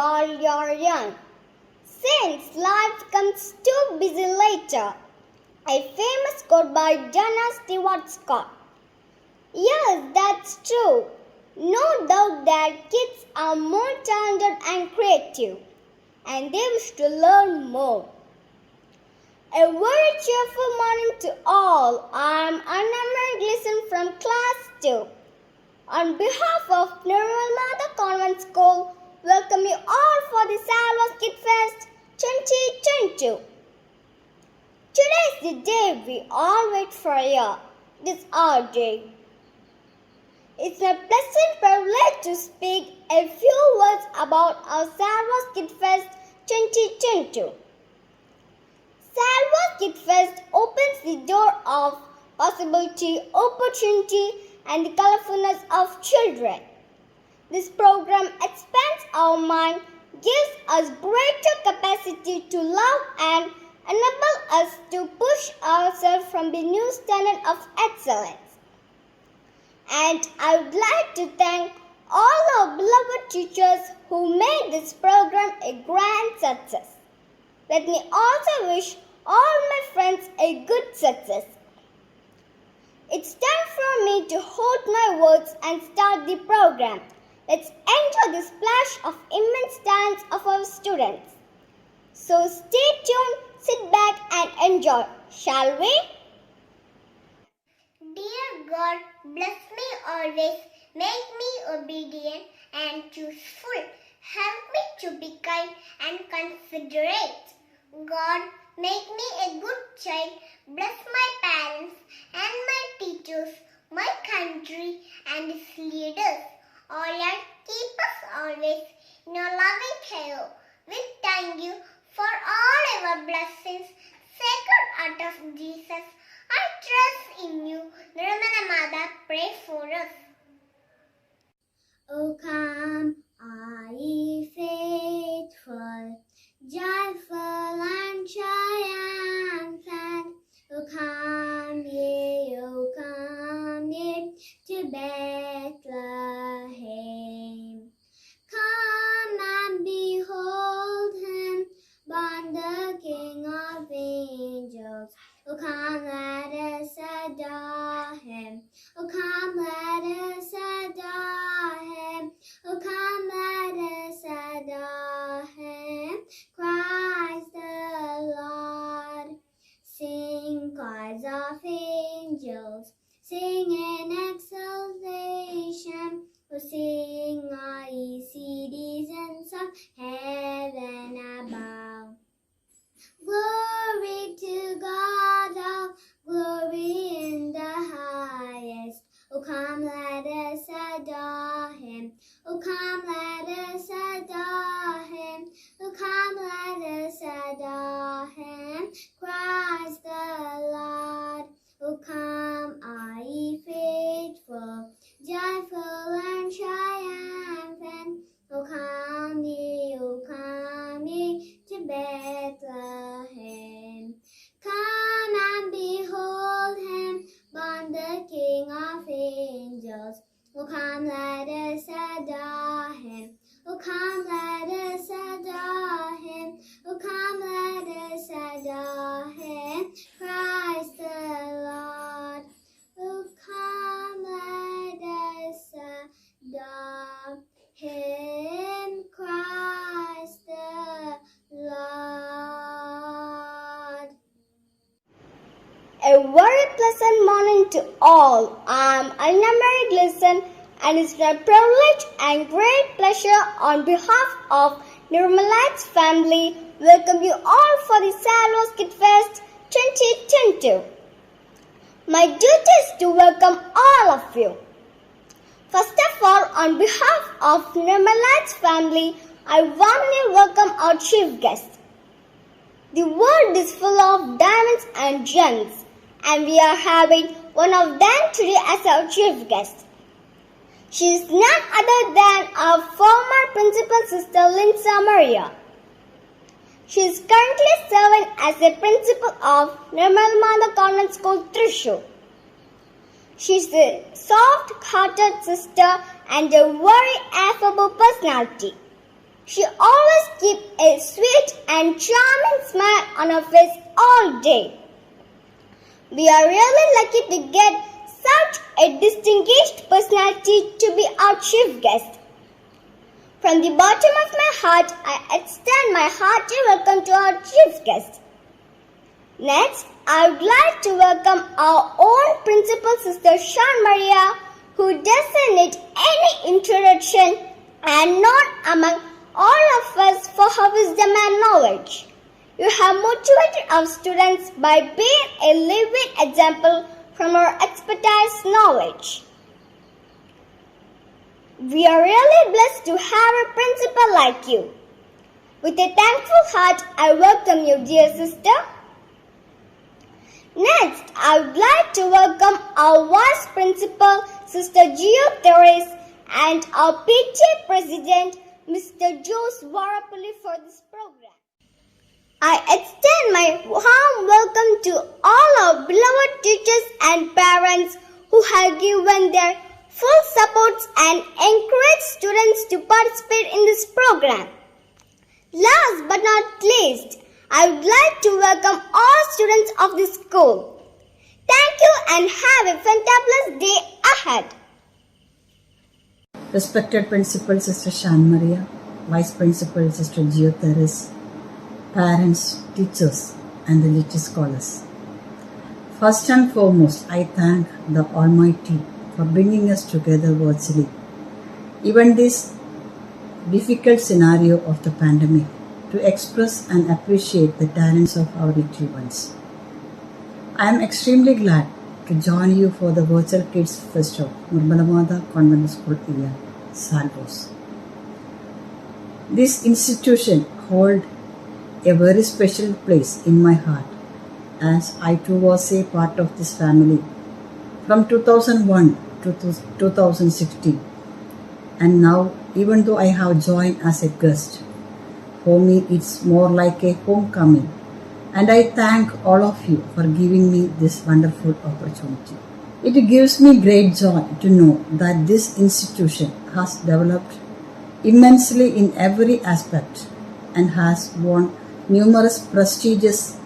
while you're young. Since life becomes too busy later. A famous quote by Dana Stewart Scott. Yes, that's true. No doubt that kids are more talented and creative, and they wish to learn more. A very cheerful morning to all. I'm Anna Gleason from Class 2. On behalf of Nirmal Mother Convent School, welcome you all for the Salwas Kid Fest 2022. Today is the day we all wait for a year. This our day. It's a pleasant privilege to speak a few words about our Salwas Kid Fest 2022. Salwas Kid Fest opens the door of possibility, opportunity, and the colorfulness of children. This program expands our mind, gives us greater capacity to love, and enables us to push ourselves from the new standard of excellence. And I would like to thank all our beloved teachers who made this program a grand success. Let me also wish all my friends a good success. It's time for me to hold my words and start the program. Let's enjoy the splash of immense talents of our students. So stay tuned, sit back and enjoy, shall we? Dear God, bless me always, make me obedient and chooseful. Help me to be kind and considerate. God, make me a good child, bless my parents and my teachers, my country and its leaders. O Lord, keep us always in your loving care. We thank you for all our blessings. Sacred heart of Jesus, I trust in you. Nirmala Mother, pray for us. O come, all ye faithful, joyful and triumphant. O come ye to Bethlehem. Come and behold him, born the King of angels. O come, let us adore him. O come, let us adore him. O come, let us adore him. Christ the Lord. Sing choirs of angels, sing in exaltation. O sing all ye citizens of heaven above. Glory to God, all glory in the highest. O come, let us adore him. O come, let us adore him. O come, let us adore him. Christ the Lord. O come, all ye faithful, joyful and triumphant. O come ye to Bethlehem. Come and behold him, born the King of angels. O come, let us adore him. O come, let us adore him. O come, let us adore him. Christ the Lord. O come, let us adore him. Christ the Lord. A very pleasant morning to all. I'm Anna Mary Gleason, and it's my privilege and great pleasure on behalf of Nirmala's family welcome you all for the Salwas Kid Fest 2022. My duty is to welcome all of you. First of all, on behalf of Nirmala's family, I warmly welcome our chief guest. The world is full of diamonds and gems, and we are having one of them today as our chief guest. She is none other than our former principal sister Linsa Maria. She is currently serving as a principal of Nirmal Mother Convent School, Thrissur. She is a soft-hearted sister and a very affable personality. She always keeps a sweet and charming smile on her face all day. We are really lucky to get such a distinguished personality to be our chief guest. From the bottom of my heart, I extend my hearty welcome to our chief guest. Next, I would like to welcome our own principal, Sister Sean Maria, who doesn't need any introduction and known among all of us for her wisdom and knowledge. You have motivated our students by being a living example from our expertise knowledge. We are really blessed to have a principal like you. With a thankful heart, I welcome you, dear sister. Next, I would like to welcome our Vice Principal, Sister Gio Therese, and our PTA President, Mr. Jose Varapalli, for this program. I extend my warm welcome to all our beloved teachers and parents who have given their full support and encourage students to participate in this program. Last but not least, I would like to welcome all students of this school. Thank you and have a fantabulous day ahead. Respected Principal Sister Sean Maria, Vice Principal Sister Gio Therese, parents, teachers and religious scholars. First and foremost, I thank the Almighty for bringing us together virtually. Even this difficult scenario of the pandemic, to express and appreciate the talents of our little ones. I am extremely glad to join you for the Virtual Kids Fest of Nirmalamada Convent School area, Salvos. This institution holds a very special place in my heart, as I too was a part of this family from 2001 to 2016, and now even though I have joined as a guest, for me it's more like a homecoming, and I thank all of you for giving me this wonderful opportunity. It gives me great joy to know that this institution has developed immensely in every aspect and has won numerous prestigious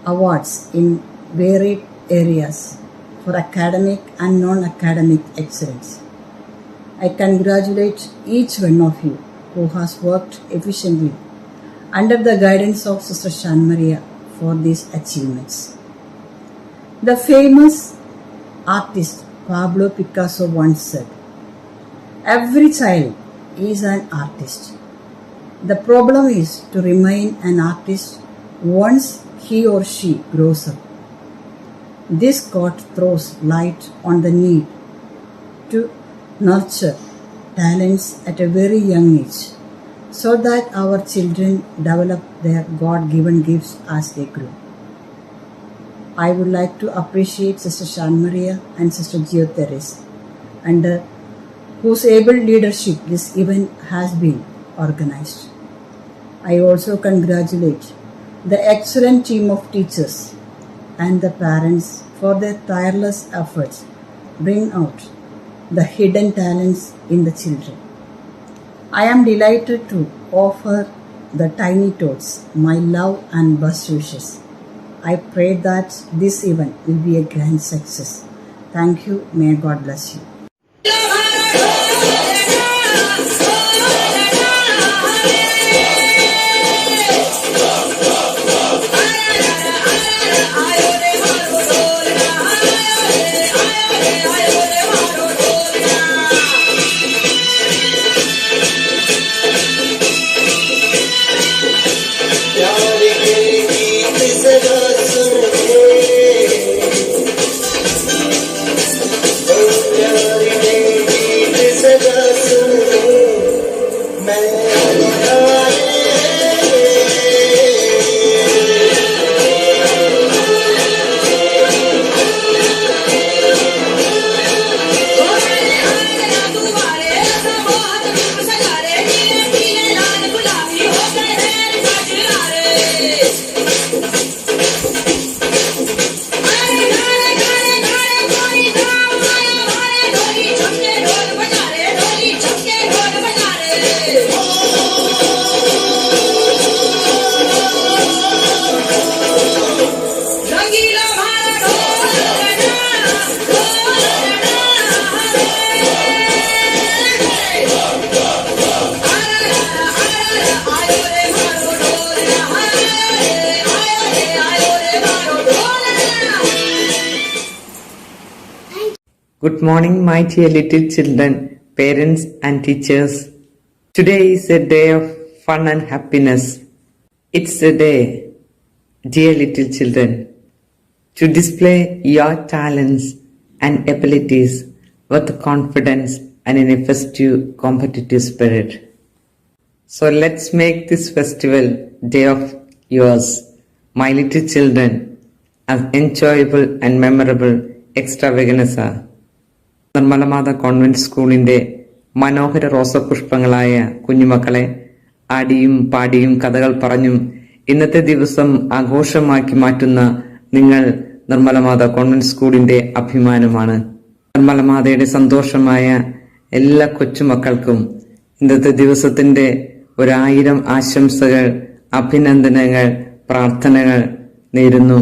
awards in varied areas for academic and non-academic excellence. I congratulate each one of you who has worked efficiently under the guidance of Sister Sean Maria for these achievements. The famous artist Pablo Picasso once said, "Every child is an artist. The problem is to remain an artist once he or she grows up." This quote throws light on the need to nurture talents at a very young age, so that our children develop their God-given gifts as they grow. I would like to appreciate Sister Sean Maria and Sister Gio Therese, under whose able leadership this event has been organized. I also congratulate the excellent team of teachers and the parents for their tireless efforts bring out the hidden talents in the children. I am delighted to offer the tiny tots my love and best wishes. I pray that this event will be a grand success. Thank you. May God bless you. Sada Good morning, my dear little children, parents and teachers. Today is a day of fun and happiness. It's a day, dear little children, to display your talents and abilities with confidence and in a festive, competitive spirit. So let's make this festival day of yours, my little children, as enjoyable and memorable extravaganza. Nirmalamatha convent സ്കൂളിന്റെ മനോഹര റോസപുഷ്പങ്ങളായ കുഞ്ഞുമക്കളെ, ആടിയും പാടിയും കഥകൾ പറഞ്ഞും ഇന്നത്തെ ദിവസം ആഘോഷമാക്കി മാറ്റുന്ന നിങ്ങൾ നിർമ്മലമാത കോൺവെന്റ് സ്കൂളിന്റെ അഭിമാനമാണ്. നിർമ്മലമാതയുടെ സന്തോഷമായ എല്ലാ കൊച്ചുമക്കൾക്കും ഇന്നത്തെ ദിവസത്തിന്റെ 1000 ആശംസകൾ, അഭിനന്ദനങ്ങൾ, പ്രാർത്ഥനകൾ നേരുന്നു.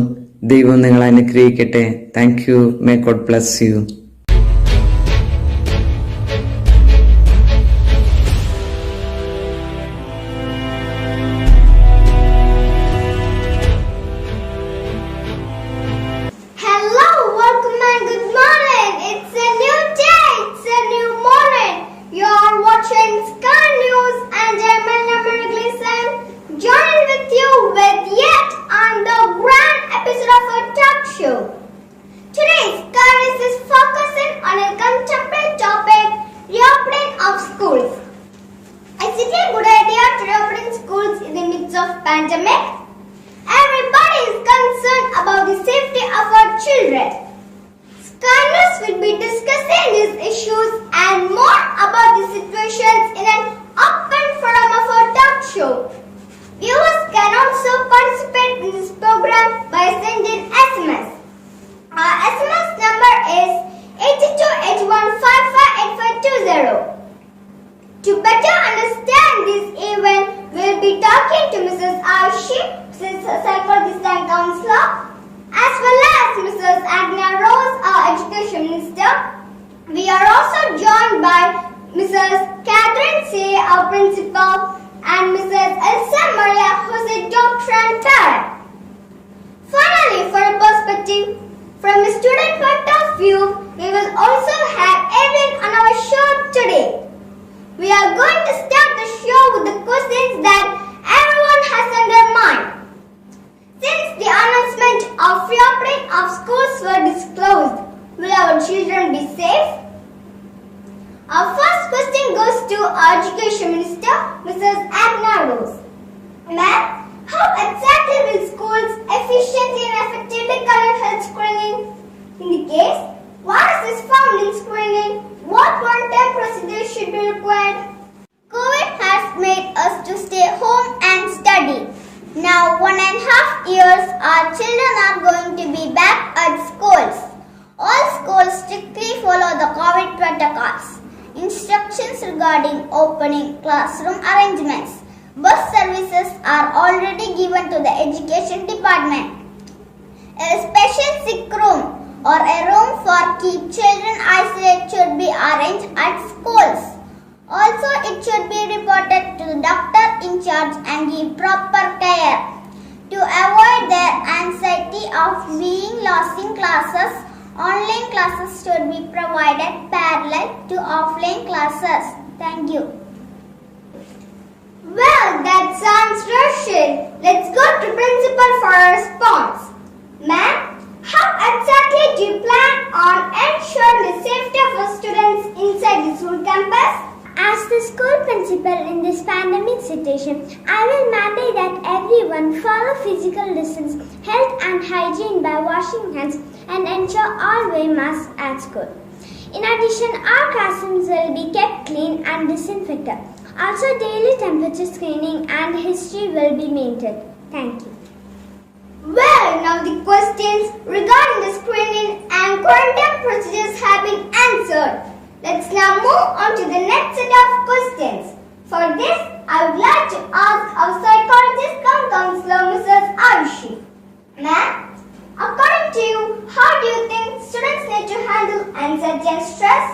ദൈവം നിങ്ങളെ അനുഗ്രഹിക്കട്ടെ. Thank you. May God bless you. Hello, welcome and good morning. It's a new day, it's a new morning. You are watching Sky News and I'm Anamar Gleason, joining with you with yet another grand episode of our talk show. Today, Sky News is focusing on a contemporary topic, reopening of schools. Is it a good idea to reopen schools in the midst of pandemic? Everybody is concerned about the safety of our children. Sky News will be discussing these issues and more about the situations in an open forum of our talk show. Viewers can also participate in this program by sending SMS. Our SMS number is 8281558520. To better understand this event, we'll be talking to Mrs. Aishi, psychologist and counselor, as well as Mrs. Agna Rose, our education minister. We are also joined by Mrs. Catherine C., our principal, and Mrs. Elsa Maria, who is a doctor and parent. Finally, for a perspective, from a student point of view, we will also have Erin on our show today. We are going to start the show with the questions that everyone has on their mind. Since the announcement of reopening of schools were disclosed, will our children be safe? Our first question goes to our education minister, Mrs. Agna Rose. Ma'am, how exactly will schools efficiently and effectively conduct health screening? In the case, what is found in screening? What one-time procedures should be required? COVID has made us to stay home and study. Now 1.5 years, our children are going to be back at schools. All schools strictly follow the COVID protocols. Instructions regarding opening classroom arrangements. Bus services are already given to the education department. A special sick room or a room for keep children isolated should be arranged at schools. Also, it should be reported to the doctor in charge and give proper care. To avoid their anxiety of being lost in classes, online classes should be provided parallel to offline classes. Thank you. Well, that sounds rushing. Let's go to principal for a response. Ma'am, how exactly do you plan on ensuring the safety of our students inside the school campus? As the school principal in this pandemic situation, I will mandate that everyone follow physical distance, health and hygiene by washing hands and ensure all wear masks at school. In addition, our classrooms will be kept clean and disinfected. Also, daily temperature screening and history will be maintained. Thank you. Well, now the questions regarding the screening and quarantine procedures have been answered. Let's now move on to the next set of questions. For this, I would like to ask our psychologist cum counselor, Mrs. Aishi. Ma'am, according to you, how do you think students need to handle anxiety and stress?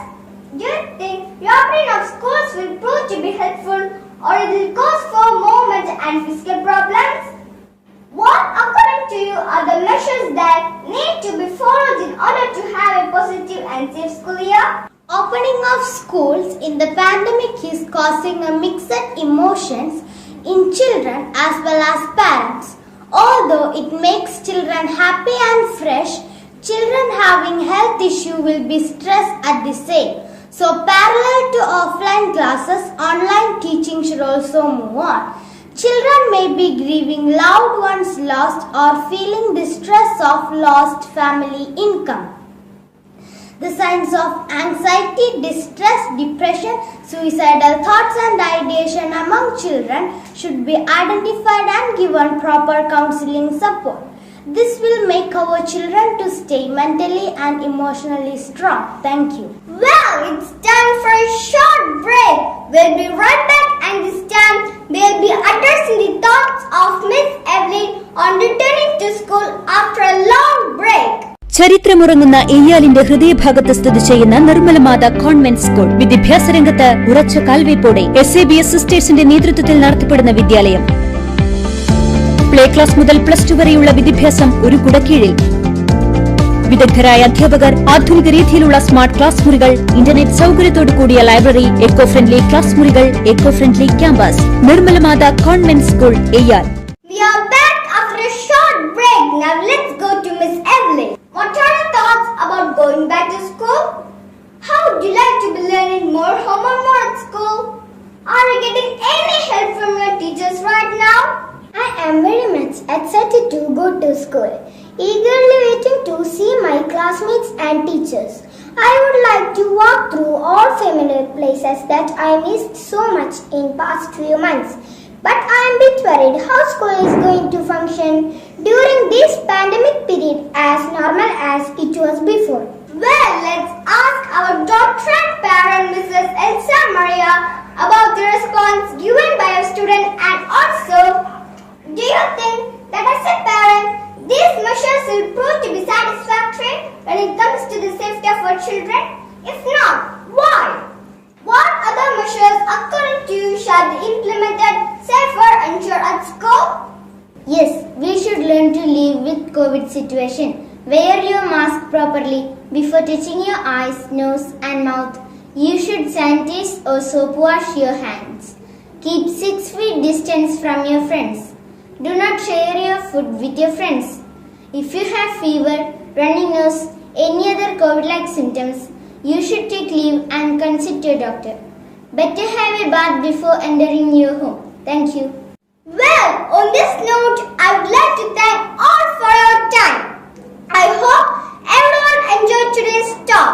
Do you think reopening of schools will prove to be helpful or it will cause for more mental and physical problems? What, according to you, are the measures that need to be followed in order to have a positive and safe school year? Opening of schools in the pandemic is causing a mixed emotions in children as well as parents. Although it makes children happy and fresh, children having health issue will be stressed at the same. So parallel to offline classes, online teaching should also move on. Children may be grieving loved ones lost or feeling the stress of lost family income. The signs of anxiety, distress, depression, suicidal thoughts and ideation among children should be identified and given proper counseling support. This will make our children to stay mentally and emotionally strong. Thank you. Well, it's time for a short break. We'll be right back, and this time we'll be addressing the thoughts of Miss Evelyn on returning to school after a long break. ചരിത്രമുറങ്ങുന്ന എയ്യാലിന്റെ ഹൃദയഭാഗത്ത് സ്ഥിതി ചെയ്യുന്ന Nirmalamatha convent school വിദ്യാഭ്യാസ രംഗത്ത് ഉറച്ച കാൽവയ്പോടെ SABS സിസ്റ്റേഴ്സിന്റെ നേതൃത്വത്തിൽ നടത്തപ്പെടുന്ന വിദ്യാലയം. Play class മുതൽ +2 വരെയുള്ള വിദ്യാഭ്യാസം ഒരു കുടക്കീഴിൽ. വിദഗ്ധരായ അധ്യാപകർ, ആധുനിക രീതിയിലുള്ള സ്മാർട്ട് ക്ലാസ് മുറികൾ, ഇന്റർനെറ്റ് സൗകര്യത്തോടു കൂടിയ ലൈബ്രറി, എക്കോ ഫ്രണ്ട്ലി ക്ലാസ് മുറികൾ, eco friendly campus. Nirmalamatha convent school, Eyyal. We are back after a short break. Now let's go to Miss Evelyn. What are your thoughts about going back to school? How would you like to be learning more home or more at school? Are you getting any help from your teachers right now? I am very much excited to go to school, eagerly waiting to see my classmates and teachers. I would like to walk through all familiar places that I missed so much in past few months. But I am a bit worried how school is going to function during this pandemic period as normal as it was before. Well, let's ask our doctorate parent, Mrs. Elsa Maria, about the response given by a student, and also, do you think that as a parent, these measures will prove to be satisfactory when it comes to the safety of our children? If not, why? What other measures, according to you, shall be implemented safer and sure at school? Yes, we should learn to live with COVID situation. Wear your mask properly before touching your eyes, nose and mouth. You should sanitize or soap wash your hands. Keep 6 feet distance from your friends. Do not share your food with your friends. If you have fever, runny nose, any other COVID-like symptoms, you should take leave and consult your doctor. Better have a bath before entering your home. Thank you. Well, on this note, I would like to thank all for your time. I hope everyone enjoyed today's talk.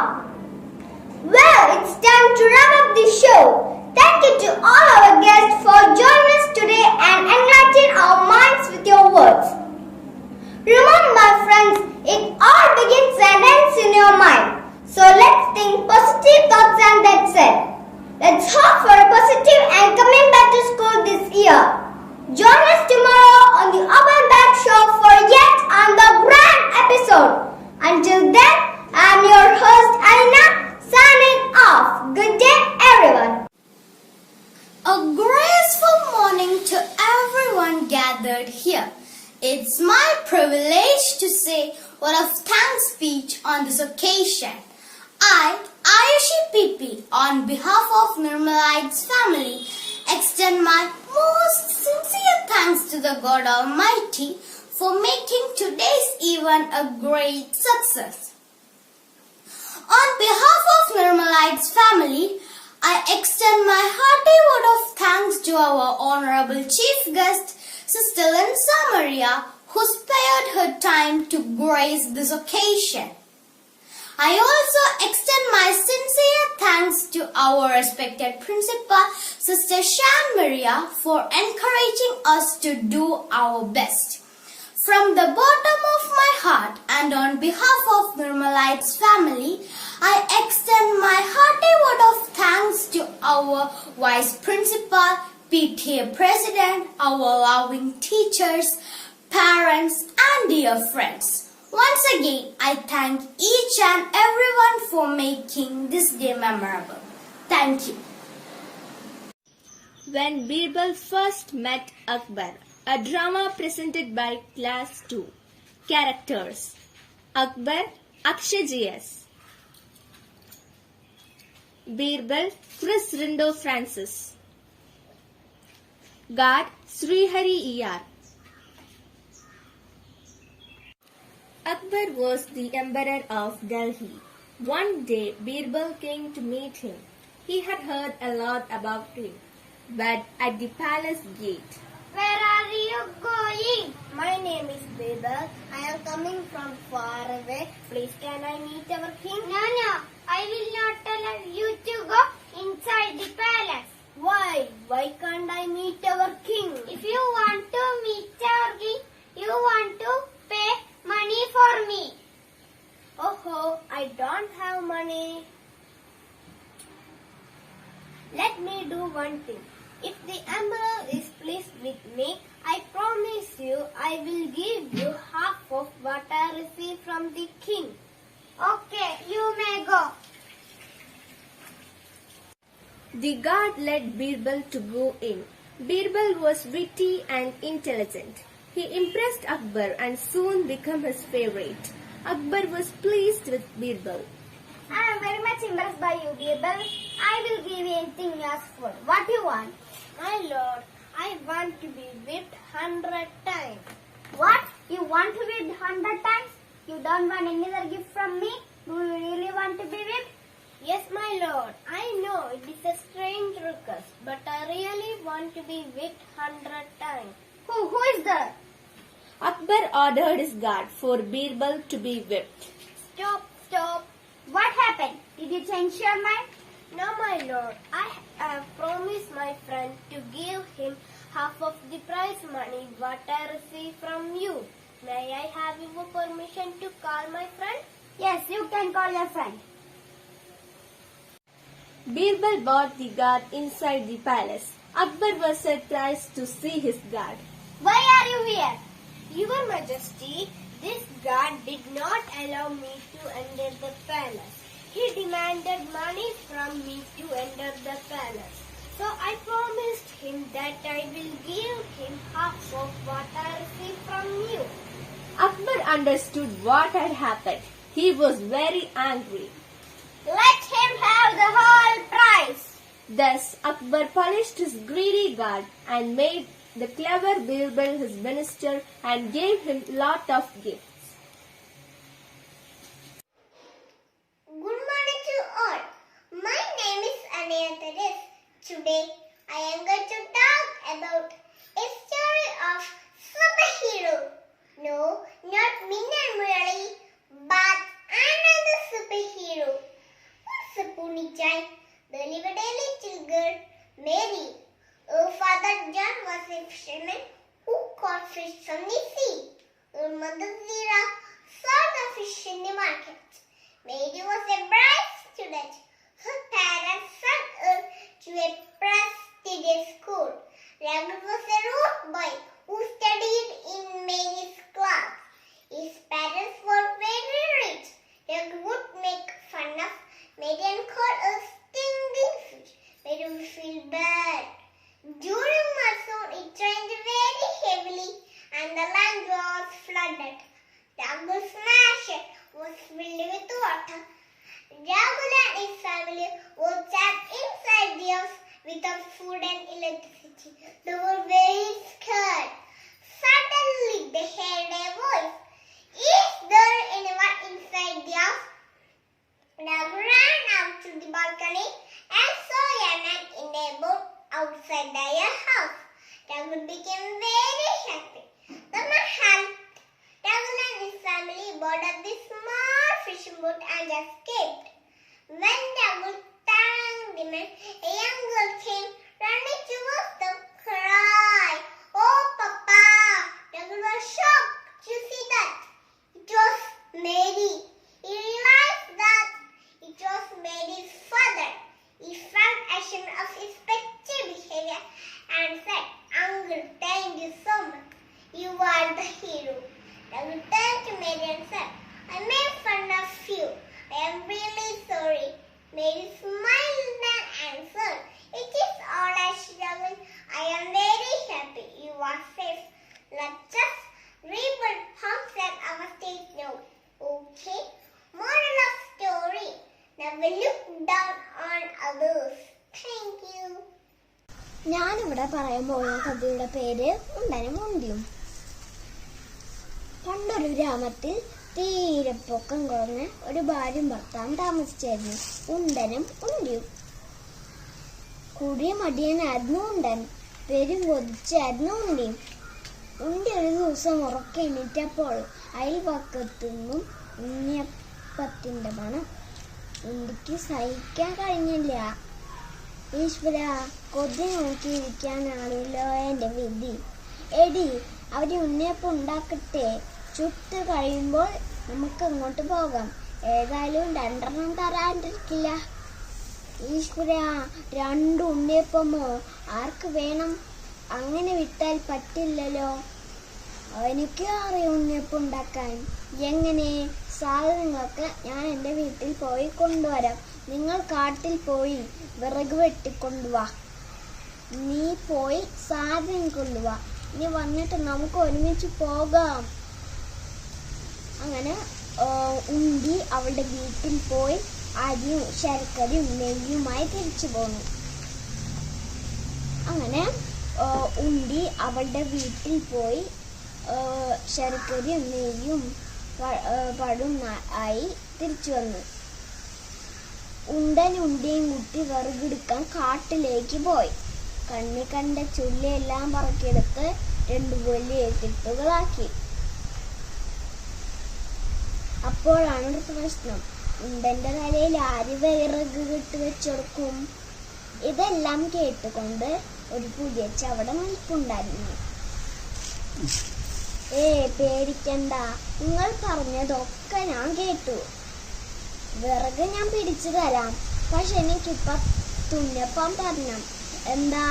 Well, it's time to wrap up the show. Thank you to all our guests for joining us today and enlightening our minds with your words. Remember, my friends, it all begins and ends in your mind. So let's think positive thoughts, and that's it. Let's hope for a positive and coming back to school this year. Join us tomorrow on the Up and Back Show for yet another grand episode. Until then, I'm your host Alina, signing off. Good day, everyone. A graceful morning to everyone gathered here. It's my privilege to say word of thanks speech on this occasion. I, Ayushi Pipi, on behalf of Nirmalites family, extend my most sincere thanks to the God Almighty for making today's event a great success. On behalf of Nirmalites family, I extend my hearty word of thanks to our Honorable Chief Guest, Sister Elsa Maria, who spared her time to grace this occasion. I also extend my sincere thanks to our respected principal, Sister Shan Maria, for encouraging us to do our best. From the bottom of my heart and on behalf of Nirmalites family, I extend my hearty word of thanks to our Vice Principal, PTA President, our loving teachers, parents and dear friends. Once again, I thank each and everyone for making this day memorable. Thank you. When Birbal first met Akbar, A drama presented by Class 2. Characters: Akbar, Akshay G.S. Birbal, Chris Rindo Francis. Guard, Srihari E.R. Akbar was the emperor of Delhi. One day, Birbal came to meet him. He had heard a lot about him, but at the palace gate. Where are you going? My name is Birbal. I am coming from far away. Please, can I meet our king? No. I will not allow you to go inside the palace. Why? Why can't I meet our king? If you want to meet our king, you want to pay money for me. Oh, I don't have money. Let me do one thing. If the emperor is pleased with me, I promise you I will give you half of what I receive from the king. Okay, you may go. The guard led Birbal to go in. Birbal was witty and intelligent. He impressed Akbar and soon became his favorite. Akbar was pleased with Birbal. I am very much impressed by you, Birbal. I will give you anything you ask for. What you want? My lord, I want to be whipped 100 times. What? You want to be whipped 100 times? You don't want any other gift from me? Do you really want to be whipped? Yes, my lord. I know it is a strange request, but I really want to be whipped 100 times. Who is that? Akbar ordered his guard for Birbal to be whipped. Stop. What happened? Did you change your mind? No, my lord. I have promised my friend to give him half of the prize money what I receive from you. May I have your permission to call my friend? Yes, you can call your friend. Birbal brought the guard inside the palace. Akbar was surprised to see his guard. Why are you here? Your Majesty, this guard did not allow me to enter the palace. He demanded money from me to enter the palace. So I promised him that I will give him half of what I received from you. Akbar understood what had happened. He was very angry. Let him have the whole prize. Thus, Akbar punished his greedy guard and made the clever Birbal his minister and gave him lot of gifts. Good morning to all. My name is Anaya Teres. Today I am going to talk about a story of superhero. No, not Minna Murali, but another superhero. Once upon a time, there lived a little girl, Mary. Her father John was a fisherman who caught fish from the sea. Her mother Zira sold the fish in the market. Mary was a bright student. Her parents sent her to a prestigious school. Raghu was a rude boy who studied in Mary's class. His parents were very rich. Raghu would make fun of Mary and call her stinging fish. Mary would feel bad. During monsoon, it rained very heavily and the land was flooded. Raghu's market was filled with water. Raghu and his family were trapped inside the house without food and electricity. They were very scared. Suddenly, they heard a voice. Is there anyone inside the house? Raghu ran out to the balcony and saw a man in a boat outside their house. Raghu became very happy. The man helped Raghu and his family boarded the small fishing boat and escaped. When Raghu thanked the man, a young girl came running towards them, cried, "Oh, Papa!" Raghu was shocked to see that it was Mary. He realized that it was Mary's father. He felt ashamed of his petty behavior and said, "Uncle, thank you so much. You are the hero." Raghu turned to Mary and said, "I made fun of you. I am really sorry." Mary smiled and answered, "It is all right, Raghu. I am very happy you are safe. ഇവിടെ പറയാൻ പോകുന്ന കഥയുടെ പേര് ഉണ്ടനും ഉണ്ടിയും. പണ്ടൊരു ഗ്രാമത്തിൽ തീരെ പൊക്കം കുറഞ്ഞ് ഒരു ഭാര്യയും ഭർത്താവും താമസിച്ചായിരുന്നു. ഉണ്ടനും ഉണ്ടിയും. കൂടിയ മടിയനായിരുന്നു ഉണ്ടൻ, പെരും കൊതിച്ചായിരുന്നു ഉണ്ടിയും. ഉണ്ടി ഒരു ദിവസം ഉറക്കെ എണീറ്റപ്പോൾ അയൽപക്കത്തുനിന്നും ഉണ്ണിയപ്പത്തിന്റെ മണം. ഉണ്ടിക്ക് സഹിക്കാൻ കഴിഞ്ഞില്ല. ഈശ്വര, കൊതി നോക്കിയിരിക്കാനാണല്ലോ എൻ്റെ വിധി. എടി, അവര് ഉണ്ണിയപ്പം ഉണ്ടാക്കട്ടെ, ചുട്ട് കഴിയുമ്പോൾ നമുക്ക് അങ്ങോട്ട് പോകാം. ഏതായാലും 2 തരാണ്ടിരിക്കില്ല. ഈശ്വര, 2 ഉണ്ണിയപ്പമോ? ആർക്ക് വേണം? അങ്ങനെ വിട്ടാൽ പറ്റില്ലല്ലോ. എനിക്ക് അറിയാം ഉണ്ണിയപ്പം ഉണ്ടാക്കാൻ. എങ്ങനെ? സാധനങ്ങളൊക്കെ ഞാൻ എൻ്റെ വീട്ടിൽ പോയി കൊണ്ടുവരാം. നിങ്ങൾ കാട്ടിൽ പോയി വിറക് വെട്ടിക്കൊണ്ടുവാ. നീ പോയി സാധനം കൊണ്ടുവാ. ഇനി വന്നിട്ട് നമുക്ക് ഒരുമിച്ച് പോകാം. അങ്ങനെ ഉണ്ടി അവളുടെ വീട്ടിൽ പോയി അരിയും ശർക്കരയും നെയ്യുമായി തിരിച്ചു പോന്നു. അങ്ങനെ ഉണ്ടി അവളുടെ വീട്ടിൽ പോയി ശർക്കരയും നെയ്യും പഴവും ആയി തിരിച്ചു വന്നു. ഉണ്ടൻ ഉണ്ടിയും കുട്ടി വിറകെടുക്കാൻ കാട്ടിലേക്ക് പോയി. കണ്ണി കണ്ട ചുള്ളിയെല്ലാം പറക്കിയെടുത്ത് 2 വലിയ കെട്ടുകളാക്കി. അപ്പോഴാണ് ഒരു പ്രശ്നം. ഉണ്ടന്റെ തലയിൽ ആര് വിറക് കെട്ട് വെച്ചെടുക്കും? ഇതെല്ലാം കേട്ടുകൊണ്ട് ഒരു പുലിയച്ച അവിടെ നിൽപ്പുണ്ടായിരുന്നു. പേടിക്കണ്ട, നിങ്ങൾ പറഞ്ഞതൊക്കെ ഞാൻ കേട്ടു. വിറക് ഞാൻ പിടിച്ചു തരാം. പക്ഷെ എനിക്കിപ്പം തുന്നപ്പം തരണം. എന്താ?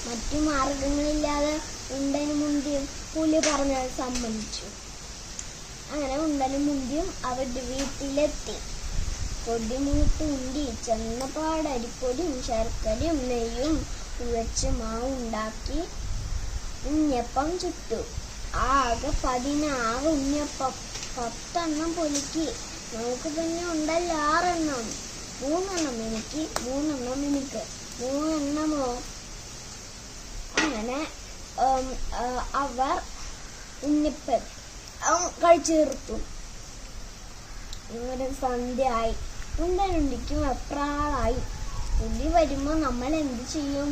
മറ്റു മാർഗങ്ങളില്ലാതെ ഉണ്ടനും മുണ്ടിയും പുലി പറഞ്ഞത് സമ്മതിച്ചു. അങ്ങനെ ഉണ്ടനും മുണ്ടിയും അവരുടെ വീട്ടിലെത്തി. പൊടിമൂട്ട് ഉണ്ടി ചെന്നപാട് അരിപ്പൊടിയും ശർക്കരയും നെയ്യും കുഴച്ച് മാവുണ്ടാക്കി ഉണ്ണിയപ്പം ചുട്ടു. ആകെ 16 ഉണ്ണിയപ്പം. 10 എണ്ണം പുലിക്ക്. നമുക്ക് പിന്നെ ഉണ്ടല്ലോ 6 എണ്ണം. 3 എണ്ണം എനിക്ക്, 3 എണ്ണം എനിക്ക്. 3 എണ്ണമോ? അങ്ങനെ അവർ ഉണ്ണിയപ്പം കഴിച്ചു തീർത്തു. ഇങ്ങനെ സന്ധ്യയായി. ഉണ്ടനുണ്ടിക്കും എപ്രാളായി. പുലി വരുമ്പോ നമ്മൾ എന്ത് ചെയ്യും?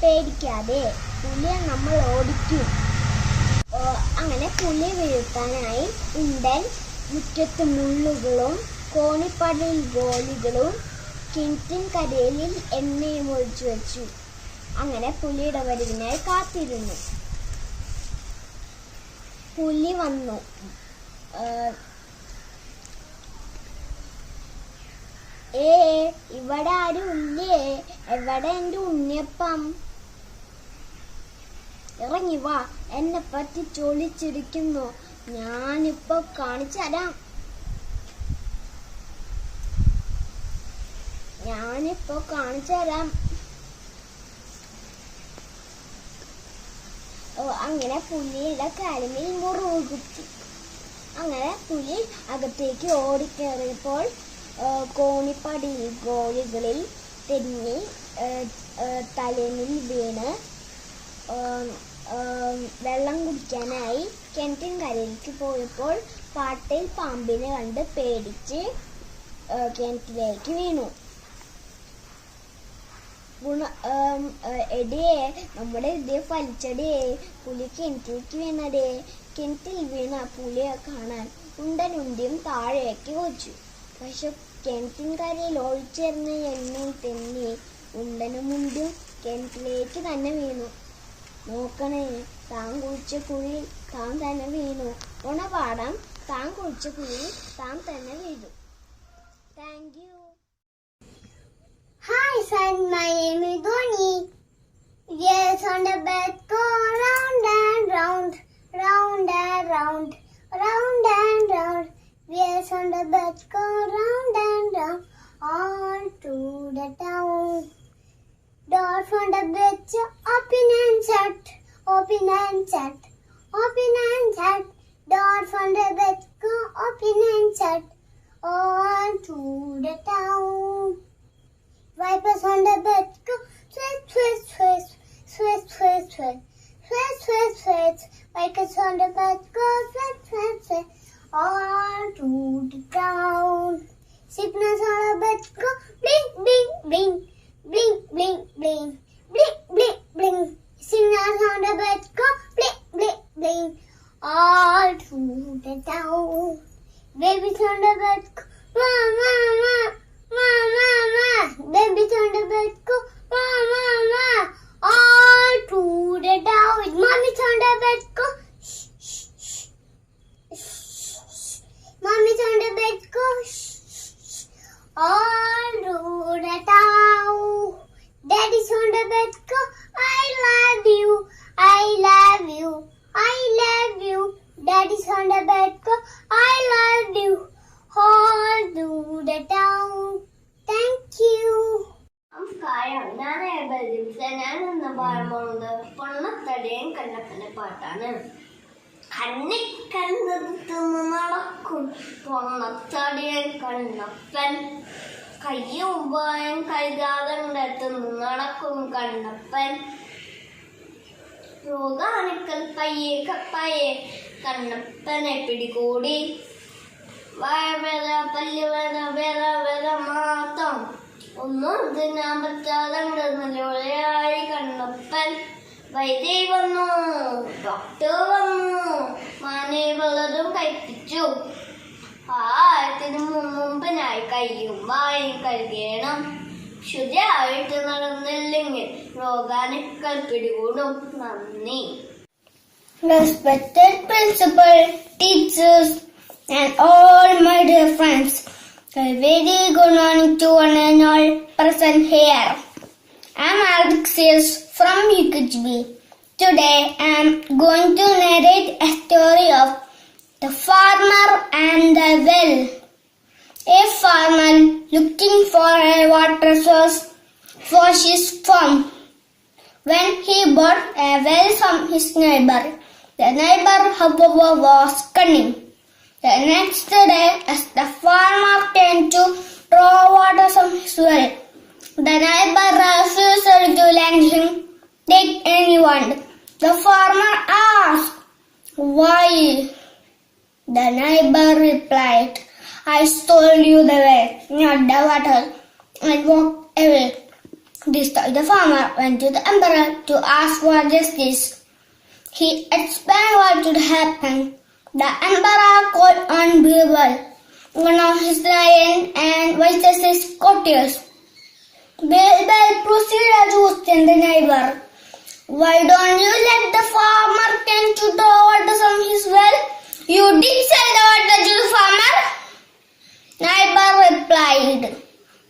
പേടിക്കാതെ, പുലിയെ നമ്മൾ ഓടിക്കും. അങ്ങനെ പുലി വീഴ്ത്താനായി ഉണ്ടൻ മുറ്റത്ത് മുള്ളുകളും കോണിപ്പടിയിൽ ഗോലികളും കിണറ്റിൻ കരയിൽ എണ്ണയും ഒഴിച്ചു വെച്ചു. അങ്ങനെ പുലിയുടെ വരവിനായി കാത്തിരുന്നു. പുലി വന്നു. ഇവിടെ ആരും ഇല്ലേ? എവിടെ എൻ്റെ ഉണ്ണിയപ്പം? ഇറങ്ങി വാ, എന്നെ പറ്റി ചൊളിച്ചിരിക്കുന്നു. ഞാനിപ്പോ കാണിച്ചു തരാം. അങ്ങനെ പുലിയുടെ കാലിൽ മുറിവ് കുത്തി. അങ്ങനെ പുലി അകത്തേക്ക് ഓടിക്കേറിയപ്പോൾ കോണിപ്പടി ഗോളികളിൽ തെന്നി തലേനിൽ വീണ് വെള്ളം കുടിക്കാനായി കിണറ്റിൻ കരയിലേക്ക് പോയപ്പോൾ പാട്ടയിൽ പാമ്പിനെ കണ്ട് പേടിച്ച് കിണറ്റിലേക്ക് വീണു. എടിയേ, നമ്മുടെ ഇതേ ഫലിച്ചടിയേ, പുലി കിണറ്റിലേക്ക് വീണടേ. കിണറ്റിൽ വീണ പുലിയെ കാണാൻ ഉണ്ടനുണ്ടിയും താഴേക്ക് വെച്ചു. പക്ഷെ കിണറ്റിൻ കരയിൽ ഒഴിച്ചേർന്ന എണ്ണയിൽ തെന്നി ഉണ്ടനും മുണ്ടിയും കിണറ്റിലേക്ക് തന്നെ വീണു. നോക്കണേ, താൻ കുഴിച്ച കുഴിയിൽ താൻ തന്നെ വീണു. ഗുണപാഠം: താൻ കുഴിച്ച കുഴിയിൽ താൻ തന്നെ വീണു. Thank you. Hi son, my name is Dhoni. Yes, on the bed go round and round, round and round, round and round. Yes, on the bed go round and round, all through the town. Doors on the bed open and shut, open and shut, open and shut. Doors on the bed go open and shut, all through the town. Wipers on the bed go swish, swish, swish, the town. Sickness on a bed go bling, bling, bling, bling, bling, bling, bling, bling, bling. Sickness on the bed go bling, bling, bling, all through the town. Babies on the bed go ma, ma, ma, ma, ma, ma. Babies on the bed go ma, ma, ma, all through the town. Mommy's on the bed go shh, shh, shh, shh. Mommy's on the bed go shh, shh, shh, all through the town. Daddy's on the bed go I love you, I love you, I love you. Daddy's on the bed go I love you, all through the town. Thank you. നമസ്കാരം, ഞാൻ ഞാനിന്ന് പാടാൻ പോകുന്നത് പൊണ്ണത്തടിയൻ കണ്ണപ്പന്റെ പാട്ടാണ്. കണ്ണിക്കണ്ണടുത്തുനിന്ന് നടക്കും പൊണ്ണത്തടിയൻ കണ്ണപ്പൻ, കയ്യും പായം കൈകാലണ്ടത്തുനിന്ന് നടക്കും കണ്ണപ്പൻ. രോഗാണിക്കൽ പയ്യെ കപ്പയെ കണ്ണപ്പനെ പിടികൂടി, വയവേദ പല്ലുവേദ വേദ വേദ മാത്രം ഒന്നും തിന്നാൻ പറ്റാതെ കണ്ണപ്പൻ. വൈദ്യ വന്നു, ഡോക്ടർ വന്നു, മാനെ വല്ലതും കഴിപ്പിച്ചു. ആയതിനു മുമ്പിനായി കയ്യും വായും കഴുകണം. ശുചിയായിട്ട് നടന്നില്ലെങ്കിൽ രോഗാണുക്കൾ പിടികൂടും. നന്ദി. Respected principal, teachers and all my dear friends, a very good morning to one and all present here. I am Alexius from UKGB. Today I am going to narrate a story of the farmer and the well. A farmer looking for a water source for his farm. When he bought a well from his neighbor, the neighbor, however, was cunning. The next day, as the farmer turned to draw water from his well, the neighbor refused to lend him take anyone. The farmer asked, "Why?" The neighbor replied, "I stole you the well, not the water," and walked away. This time the farmer went to the emperor to ask for justice. He explained what had happened. The emperor called on Birbal, one of his lion, and visited his courtiers. Birbal proceeded to question the neighbor. "Why don't you let the farmer come to draw water from his well? You did sell the water to the farmer?" Neighbor replied,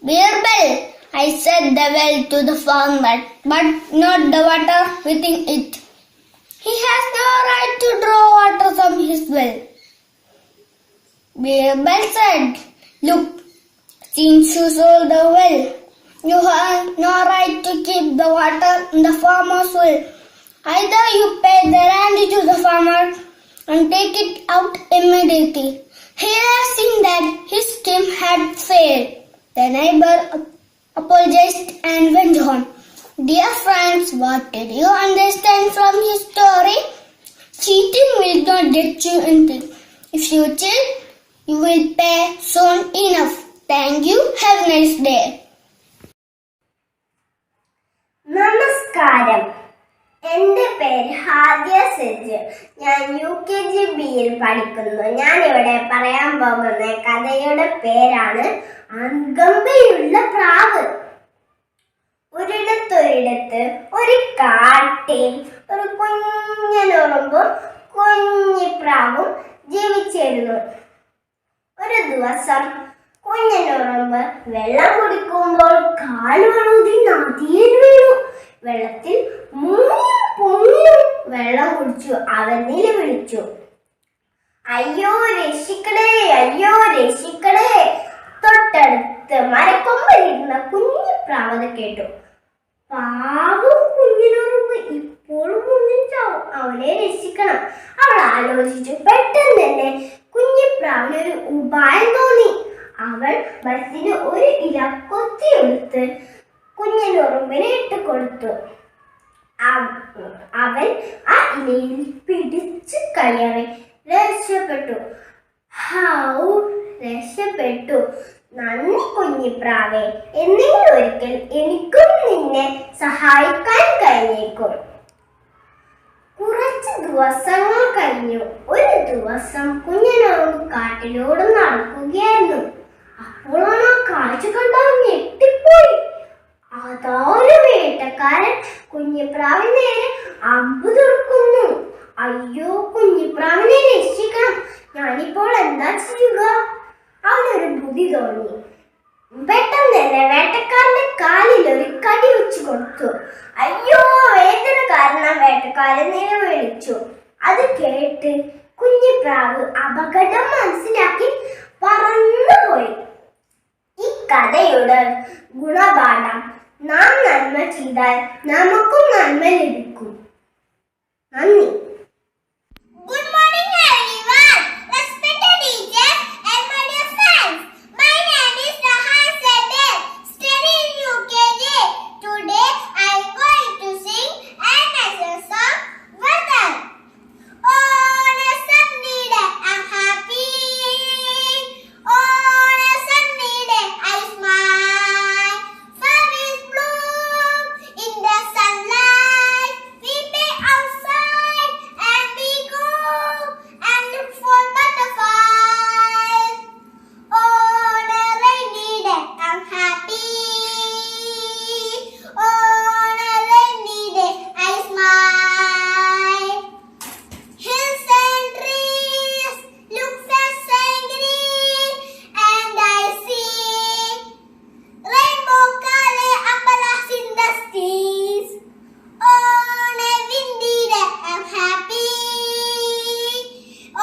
"Birbal, I set the well to the farmer, but not the water within it. He has no right to draw water from his well." Birbal said, "Look, since you sold the well, you have no right to keep the water in the farmer's well. Either you pay the land to the farmer and take it out immediately." Realizing that his scheme had failed, the neighbor apologized and went on. Dear friends, what did you understand from his story? Cheating will not get you anything. If you cheat, you will pay soon enough. Thank you. Have a nice day. നമസ്കാരം, എൻ്റെ പേര് ഹാദിയ സെജ്. ഞാൻ UKGBയിൽ പഠിക്കുന്നു. ഞാനിവിടെ പറയാൻ പോകുന്ന കഥയുടെ പേരാണ് അങ്കമ്പയുള്ള പ്രാവ്. ഒരിടത്തൊരിടത്ത് ഒരു കാട്ടയും ഒരു കുഞ്ഞനുറുമ്പും കുഞ്ഞിപ്രാവും ജീവിച്ചിരുന്നു. ഒരു ദിവസം കുഞ്ഞനുറുമ്പ് വെള്ളം കുടിക്കുമ്പോൾ കാൽ വഴുതി നദിയിൽ വീണു. വെള്ളത്തിൽ പൊങ്ങി വെള്ളം കുടിച്ചു. അവൻ നിലവിളിച്ചു, "അയ്യോ രക്ഷിക്കണേ, അയ്യോ രക്ഷിക്കണേ." തൊട്ടടുത്ത് മരക്കൊമ്പിലിരുന്ന കുഞ്ഞിപ്രാവ് കേട്ടു. പാവം കുഞ്ഞിനുറുമ്പ് ഇപ്പോഴും ഒന്നിച്ചാവും, അവനെ രക്ഷിക്കണം. അവൾ ആലോചിച്ചു. പെട്ടെന്ന് തന്നെ കുഞ്ഞിപ്രാവിനൊരു ഉപായം തോന്നി. അവൾ ബസ്സിന് ഒരു ഇല കൊത്തിയെടുത്ത് കുഞ്ഞിനുറുമ്പിനെ ഇട്ടുകൊടുത്തു. അവൻ ആ ഇലയിൽ പിടിച്ചു കയറി രക്ഷപ്പെട്ടു. ഹൗ രക്ഷപ്പെട്ടു. നന്ദി കുഞ്ഞിപ്രാവേ. എന്തെങ്കിലും ഒരിക്കൽ എനിക്കും നിന്നെ സഹായിക്കാൻ കഴിഞ്ഞേക്കും. കുറച്ച് ദിവസങ്ങൾ കഴിഞ്ഞു. ഒരു ദിവസം കുഞ്ഞനോട് കാട്ടിലൂടെ നടക്കുകയായിരുന്നു. അപ്പോഴാണ് ആ കാഴ്ച കണ്ടോ ഞെട്ടിപ്പോയി. അതാ ഒരു വേട്ടക്കാരൻ കുഞ്ഞിപ്രാവിന് നേരെ അമ്പ് തുറക്കുന്നു. അയ്യോ, കുഞ്ഞിപ്രാവിനെ രക്ഷിക്കണം, ഞാനിപ്പോൾ എന്താ ചെയ്യുക? അവനൊരു ബുദ്ധി തോന്നി. പെട്ടെന്ന് തന്നെ വേട്ടക്കാരന്റെ കാലിൽ ഒരു കടി വെച്ചു കൊടുത്തു. അയ്യോ, വേദന കാരണം വേട്ടക്കാരൻ നിലവിളിച്ചു. അത് കേട്ട് കുഞ്ഞിപ്രാവ് അപകടം മനസ്സിലാക്കി പറന്നുപോയി. ഈ കഥയുടെ ഗുണപാഠം: നാം നന്മ ചെയ്താൽ നമുക്കും നന്മ ലഭിക്കും. നന്ദി. Good morning everyone. Respected teachers and my dear friends. My name is Rahan Sadeh, studying UKG. Today I am going to sing an national song, Vatan. On a sunny day I'm happy. On a sunny day I smile. Flowers bloom in the sunlight. We play outside and we go and look for butterflies. On a rainy day I'm happy. On a rainy day I smile. Hills and trees look fresh and green, and I see rainbow color umbrellas in the trees. On a windy day I'm happy.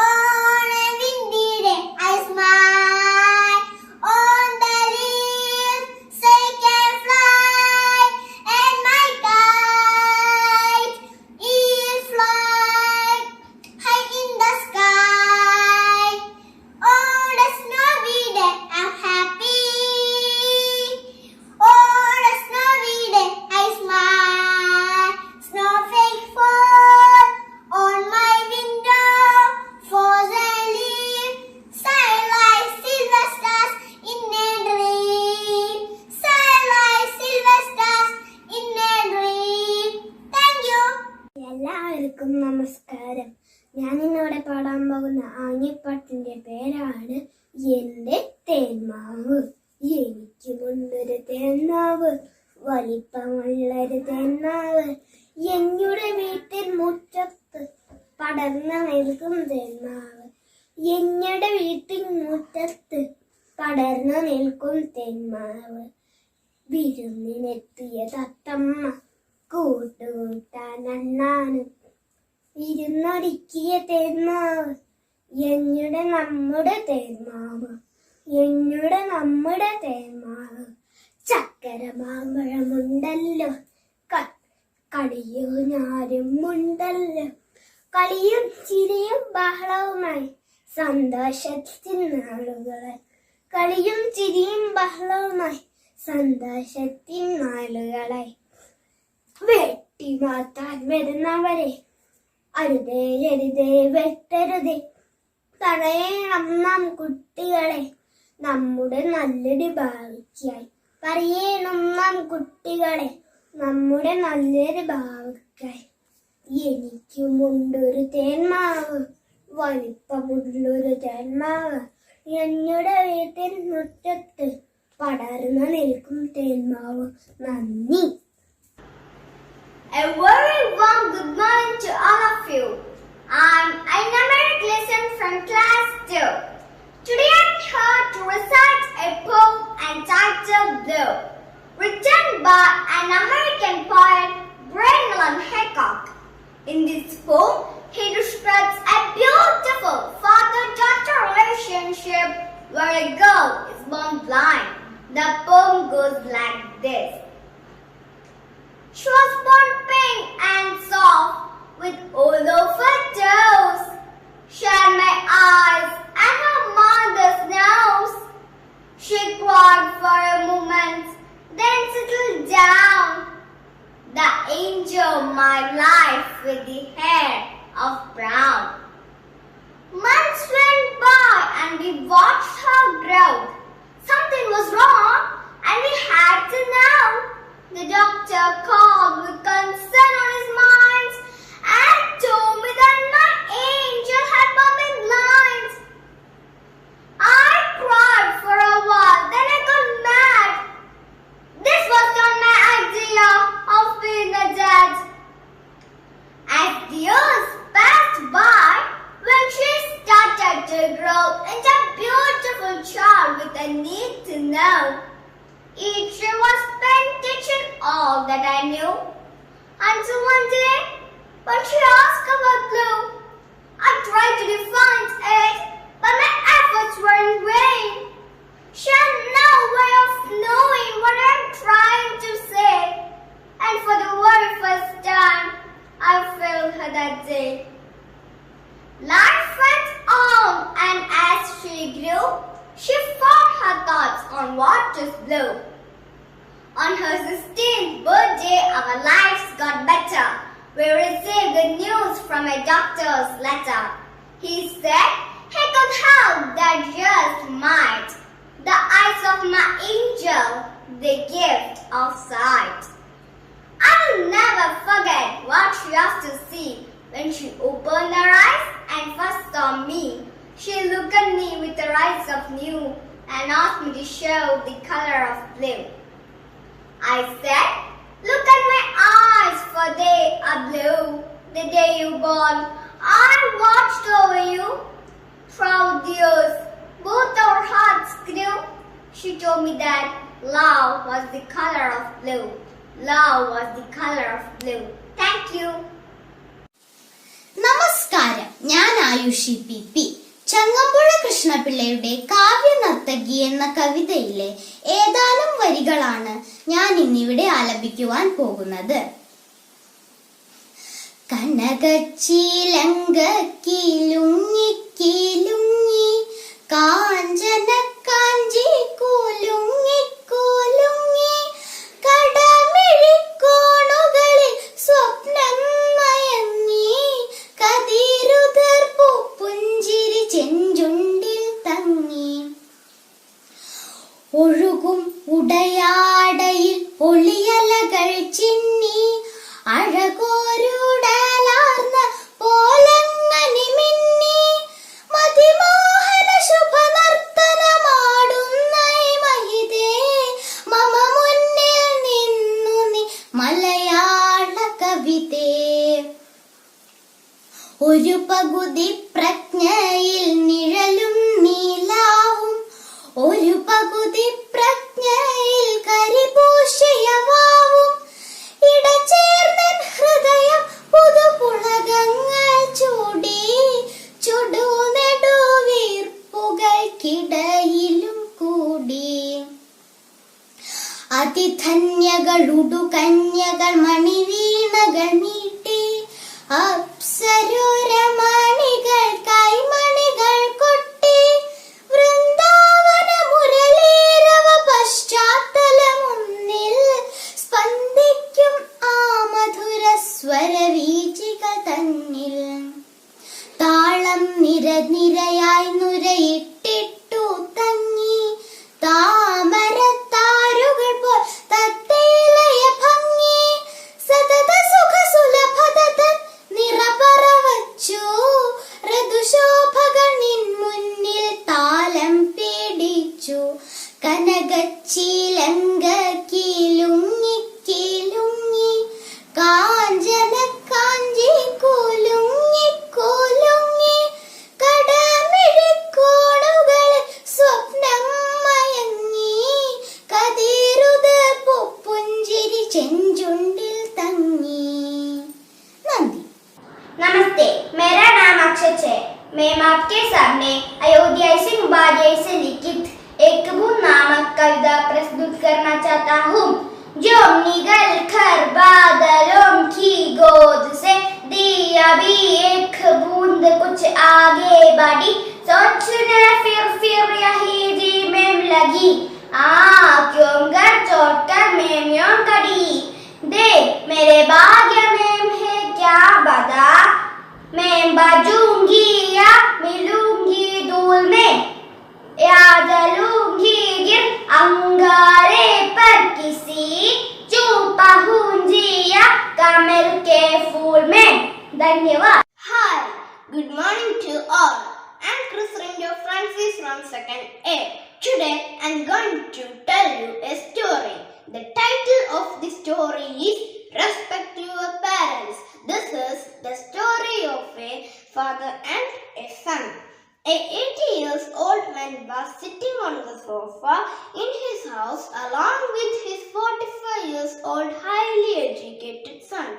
On a windy day I smile. On the leaves say can fly, and my kite is fly high in the sky. On a snowy day I'm happy. On a snowy day I smile. Snowflake fall on my window, frozen leaves shine like silver stars in a dream. Shine like silver stars in a dream. Thank you. എല്ലാവർക്കും നമസ്കാരം. ഞാൻ ഇന്നിവിടെ പാടാൻ പോകുന്ന ആംഗ്യപ്പാട്ടിന്റെ പേരാണ് എന്റെ തേന്മാവ്. എനിക്കുമുണ്ടൊരു തേന്മാവ്, വലിപ്പമുള്ളൊരു തേന്മാവ്. എന്നുടെ വീട്ടിൻ മുറ്റത്ത് പടർന്നു നിൽക്കും തേന്മാവ്. എന്നുടെ വീട്ടിൻ മുറ്റത്ത് പടർന്നു നിൽക്കും തേന്മാവ്. വിരുന്നിനെത്തിയ തത്തമ്മ കൂട്ടുകൂട്ടാൻ അണ്ണാനും ഇരുന്നൊരുക്കിയ തേന്മാവ്. എന്നുടെ നമ്മുടെ തേന്മാവ്. എന്നുടെ നമ്മുടെ തേന്മാവ്. ചക്കര മാമ്പഴമുണ്ടല്ലോ, കളിയോ ഞാരും ഉണ്ടല്ലോ. കളിയും ചിരിയും ബഹളവുമായി സന്തോഷത്തിൻ നാളുകളായി. കളിയും ചിരിയും ബഹളവുമായി സന്തോഷത്തിൻ നാളുകളായി. വെട്ടി മാറ്റാൻ വരുന്നവരെ അരുതേ അരുതേ വെട്ടരുതേ. തടയണം നാം കുട്ടികളെ നമ്മുടെ നല്ലൊരു ഭാവിക്കായി. പറയണം നാം കുട്ടികളെ നമ്മുടെ നല്ലൊരു ഭാവിക്കായി. എനിക്കുമുണ്ടൊരു തേന്മാവ്, വലിപ്പമുള്ളൊരു തേന്മാവ്. എന്നുടെ വീട്ടിൻ മുറ്റത്ത് പടർന്നു നിൽക്കും തേന്മാവ്. നന്ദി. A very warm good morning to all of you. I'm Aina Mary Gleason from class 2. Today I'm here to recite a poem entitled Blue, written by an American poet, Brandon Hancock. In this poem, he describes a beautiful father-daughter relationship where a girl is born blind. The poem goes like this. She was born pink and soft with all of her toes. She had my eyes and her mother's nose. She cried for a moment, then settled down. The angel of my life with the hair of brown. Months went by and we watched her I need to know. Each year was spent teaching all that I knew. Until one day, when she asked about blue, I tried to define it, but my efforts were in vain. She had no way of knowing what I'm trying to say, and for the very first time, I failed her that day. Life went on, and as she grew, she formed her thoughts on what is blue. On her 16th birthday, our lives got better. We received good news from a doctor's letter. He said he could help that just might. The eyes of my angel, the gift of sight. I will never forget what she used to see when she opened her eyes and first saw me. She looked at me with her eyes of new and asked me to show the color of blue. I said, look at my eyes, for they are blue. The day you born, I watched over you. Throughout the years, both our hearts grew. She told me that love was the color of blue. Love was the color of blue. Thank you. നമസ്കാരം, ഞാൻ Ayushi PP. Changampuzha കൃഷ്ണപിള്ളയുടെ കാവ്യനർത്തകി എന്ന കവിതയിലെ ഏതാനും വരികളാണ് ഞാൻ ഇന്നിവിടെ ആലപിക്കുവാൻ പോകുന്നത്. കനകച്ചിലങ്കക്കിലുങ്ങി കിലുങ്ങി കാഞ്ചന കാഞ്ചി കുലുങ്ങി കുലുങ്ങി കടമിഴിക്കോണുകളിൽ സ്വപ്നം മയങ്ങി കതിരുതർ പുഞ്ചിരി ചെഞ്ചുണ്ടിൽ തങ്ങി ഒഴുകും ഉടയാടയിൽ ഒളിയലകൾ ചിന്നി അഴകോരുടലാർന്ന പോലങ്ങനി മിന്നി മതിമോഹന ശുഭനർത്തനമാടുന്ന മഹിതേ മമ മുന്നിൽ നിന്നു നീ മലയാള കവിതേ. ഒരു പകുതി പ്രജ്ഞയിൽ നിഴലും നീലാവും ഒരു പകുതി പ്രജ്ഞയിൽ കരിപൂശയവാവും ഇടചേർന്നൻ ഹൃദയം പുതുപുളകങ്ങൾ ചൂടി ചുടുനെടുവീർപ്പുകൾക്കിടയിലും കൂടി അതിധന്യകളുടു കന്യകൾ മണിവീണകൾ മീട്ടി അപ്സരമണികൾ കൈമണികൾ കൊട്ടി വൃന്ദാവന മുരളീരവ പശ്ചാത്തലമൊന്നിൽ സ്പന്ദിക്കും ആ മധുര സ്വരവീചികൾ തന്നിൽ താളം നിരനിരയായി നുരയിട്ടിട്ടു തങ്ങി താമരത്താരുകൾ പോൽ തത്തേലയ ഭംഗി സതത സുഖ സുലഭത നിറപറവച്ചു ഋതുശോഭകൾ നിൻ മുന്നിൽ താലം പീഡിച്ചു കനകച്ചിലങ്കക്കിലുങ്ങി കിലുങ്ങി കാഞ്ചന കാഞ്ചി കുലുങ്ങി കുലുങ്ങി കടമിഴിക്കോണുകളിൽ സ്വപ്നം മയങ്ങി കതിരുതർ പുഞ്ചിരി ചെഞ്ചുണ്ടിൽ തങ്ങി. നന്ദി. नमस्ते, मेरा नाम अक्षत है. मैं आपके सामने अयोध्या सिंह बाजे से लिखित एक बूंद नामक कविता प्रस्तुत करना चाहता हूँ. जो निगल कर बादलों की गोद से दी अभी एक बूंद कुछ आगे बढ़ी सोचने फिर यही जी में लगी क्यों घर छोड़कर मैं यूं कड़ी दे मेरे भाग्य में है क्या बता मैं बजूंगी या मिलूंगी धूल में या जलूंगी गिर अंगारे पर किसी चुपा हूंजी या कमल के फूल में. धन्यवाद. Hi, good morning to all. I'm Chris Rindo Francis from 2nd A. Today I'm going to tell you a story. The title of the story is Respect Your Parents. This is the story of a father and a son. A 80-year-old man and was sitting on the sofa in his house along with his 45 years old highly educated son.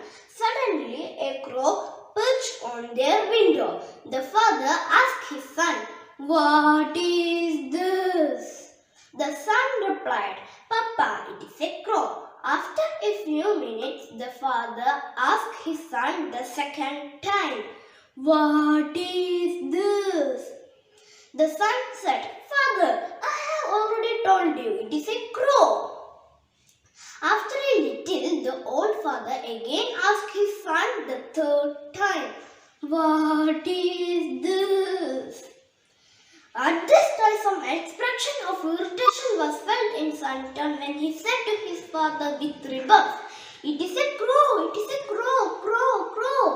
Suddenly a crow perched on their window. The father asked his son, "What is this?" The son replied, "Papa, it is a crow." After a few minutes, the father asked his son the second time, "What is this?" The son said, "Father, I have already told you, it is a crow." After a little, the old father again asked his son the third time, "What is this?" At this time, some expression of irritation was felt in son when he said to his father with rebuff, "It is a crow, it is a crow, crow, crow."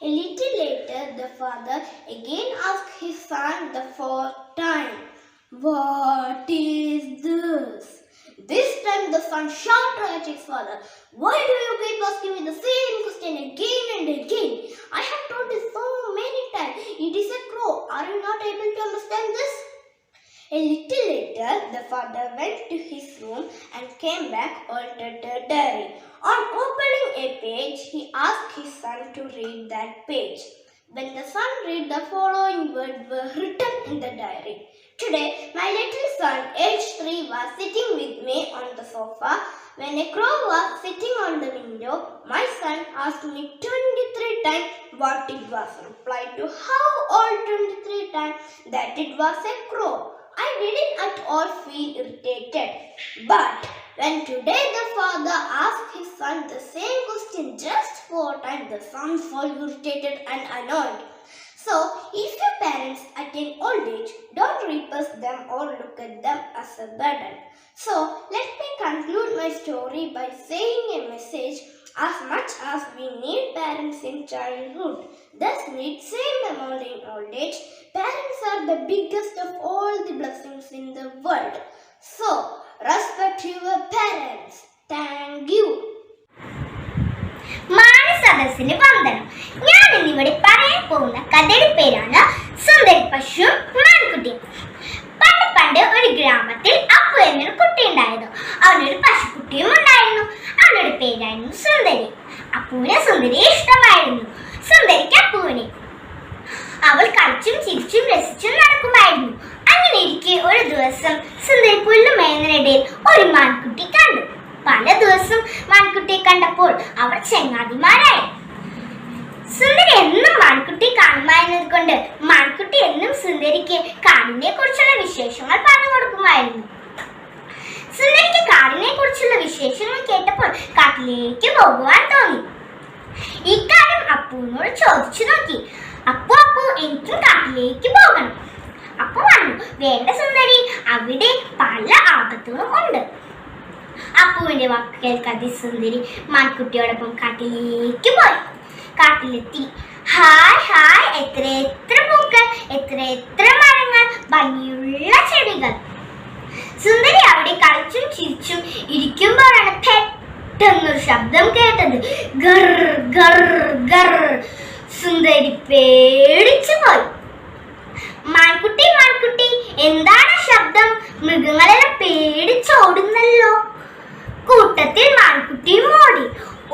A little later, the father again asked his son the fourth time, "What is this?" This time the son shouted at his father, "Why do you keep asking me the same question again and again? I have told you so many times, it is a crow. Are you not able to understand this?" A little later, the father went to his room and came back holding a diary. On opening a page, he asked his son to read that page. When the son read, the following words were written in the diary. "Today, my little son, aged 3, was sitting with me on the sofa. When a crow was sitting on the window, my son asked me 23 times what it was. Replied to how all 23 times that it was a crow. I didn't at all feel irritated. But when today the father asked his son the same question just 4 times, the son felt irritated and annoyed. So, if your parents attain old age, don't repress them or look at them as a burden. So, let me conclude my story by saying a message. As much as we need parents in childhood, thus need same amount in old age, parents are the biggest of all the blessings in the world. So, respect your parents. Thank you. മാനസദസ്സിന് വന്ദനം. ഞാൻ ഇന്നിവിടെ പറയാൻ പോകുന്ന കഥയുടെ പേരാണ് സുന്ദരി പശുവും മാൻകുട്ടിയും. പണ്ട് ഒരു ഗ്രാമത്തിൽ അപ്പു എന്നൊരു കുട്ടി ഉണ്ടായിരുന്നു. അവനൊരു പശുക്കുട്ടിയും ഉണ്ടായിരുന്നു. അവളുടെ പേരായിരുന്നു സുന്ദരി. അപ്പുവിന് സുന്ദരിയെ ഇഷ്ടമായിരുന്നു. സുന്ദരിക്ക് അപ്പുവിനെ. അവൾ കളിച്ചും ചിരിച്ചും രസിച്ചും നടക്കുമായിരുന്നു. അങ്ങനെ ഇരിക്കെ ഒരു ദിവസം സുന്ദരി പുല്ലുമേയുന്നതിനിടയിൽ ഒരു മാൻകുട്ടി കണ്ടു. പല ദിവസം മാൻകുട്ടിയെ കണ്ടപ്പോൾ അവർ ചങ്ങാതിമാരായി. സുന്ദരി എന്നും മാൻകുട്ടി കാണുമായിരുന്നത് കൊണ്ട് മാൻകുട്ടി എന്നും സുന്ദരിക്ക് കാടിനെ കുറിച്ചുള്ള വിശേഷങ്ങൾ പറഞ്ഞു കൊടുക്കുമായിരുന്നു. സുന്ദരിക്ക് കാടിനെ കുറിച്ചുള്ള വിശേഷങ്ങൾ കേട്ടപ്പോൾ കാട്ടിലേക്ക് പോകുവാൻ തോന്നി. ഈ കാര്യം അപ്പുവിനോട് ചോദിച്ചു നോക്കി. അപ്പു എനിക്കും കാട്ടിലേക്ക് പോകണം. അപ്പു പറഞ്ഞു, വേണ്ട സുന്ദരി, അവിടെ പല ആപത്തുകളും ഉണ്ട്. അപ്പുവിന്റെ വാക്ക് കേൾക്കാതെ സുന്ദരി മാൻകുട്ടിയോടൊപ്പം കാട്ടിലേക്ക് പോയി. കാട്ടിലെത്തി. ഹായ് ഹായ്, എത്ര എത്ര പൂക്കൾ, എത്ര എത്ര മരങ്ങൾ, ഭംഗിയുള്ള ചെടികൾ. സുന്ദരി അവിടെ കളിച്ചും ചിരിച്ചും ഇരിക്കുമ്പോഴാണ് പെട്ടെന്നൊരു ശബ്ദം കേട്ടത്. ഗർ ഗർ ഗർ. സുന്ദരി പേടിച്ചു പോയി. മാൻകുട്ടി മാൻകുട്ടി, എന്താണ് ശബ്ദം? മൃഗങ്ങളെല്ലാം പേടിച്ചോടുന്നല്ലോ. കൂട്ടത്തിൽ മാൻകുട്ടിയും ഓടി.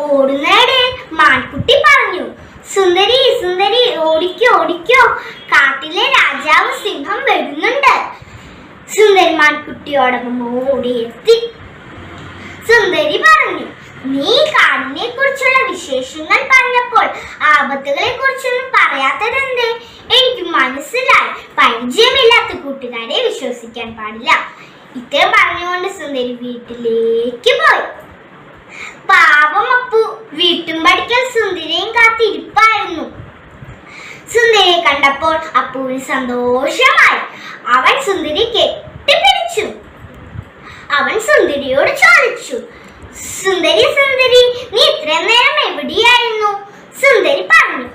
ഓടുന്നതിനിടയിൽ മാൻകുട്ടി പറഞ്ഞു, സുന്ദരി സുന്ദരി, ഓടിക്കോ ഓടിക്കോ, കാട്ടിലെ രാജാവ് സിംഹം വരുന്നുണ്ട്. സുന്ദരി മാൻകുട്ടിയോടൊപ്പം ഓടിയെത്തി. സുന്ദരി പറഞ്ഞു, നീ കാടിനെ കുറിച്ചുള്ള വിശേഷങ്ങൾ പറഞ്ഞപ്പോൾ ആപത്തുകളെ കുറിച്ചൊന്നും പറയാത്തതെന്തേ? എനിക്ക് മനസ്സിലായി, പരിചയമില്ലാത്ത കൂട്ടുകാരെ വിശ്വസിക്കാൻ പാടില്ല. ഇത്രയും പറഞ്ഞുകൊണ്ട് സുന്ദരി വീട്ടിലേക്ക് പോയി. പാവം അപ്പു വീട്ടും പഠിക്കൽ സുന്ദരിയും കാത്തിരിപ്പായിരുന്നു. സുന്ദരിയെ കണ്ടപ്പോൾ അപ്പുവിന് സന്തോഷമായി. അവൻ സുന്ദരി കെട്ടിപ്പിടിച്ചു. അവൻ സുന്ദരിയോട് ചോദിച്ചു, സുന്ദരി സുന്ദരി, നീ ഇത്രയും നേരം എവിടെയായിരുന്നു? സുന്ദരി പറഞ്ഞു,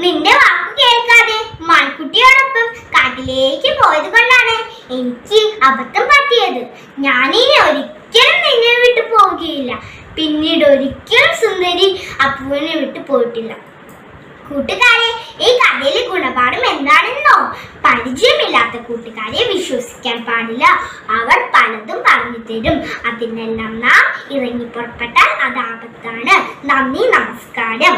നിന്റെ വാക്ക് കേൾക്കാതെ മാൻകുട്ടിയോടൊപ്പം കാട്ടിലേക്ക് പോയത് കൊണ്ടാണ് എനിക്ക് അബദ്ധം പറ്റിയത്. ഞാനിനി ഒരിക്കലും നിന്നെ വിട്ടു പോവുകയില്ല. പിന്നീട് ഒരിക്കലും സുന്ദരി അപ്പുവിനെ വിട്ടു പോയിട്ടില്ല. കൂട്ടുകാരെ, ഈ കഥയിലെ ഗുണപാഠം എന്താണെന്നോ? പരിചയമില്ലാത്ത കൂട്ടുകാരെ വിശ്വസിക്കാൻ പാടില്ല. അവർ പലതും പറഞ്ഞു തരും. അതിനെല്ലാം നാം ഇറങ്ങി പുറപ്പെട്ടാൽ അത് ആപത്താണ്. നന്ദി, നമസ്കാരം.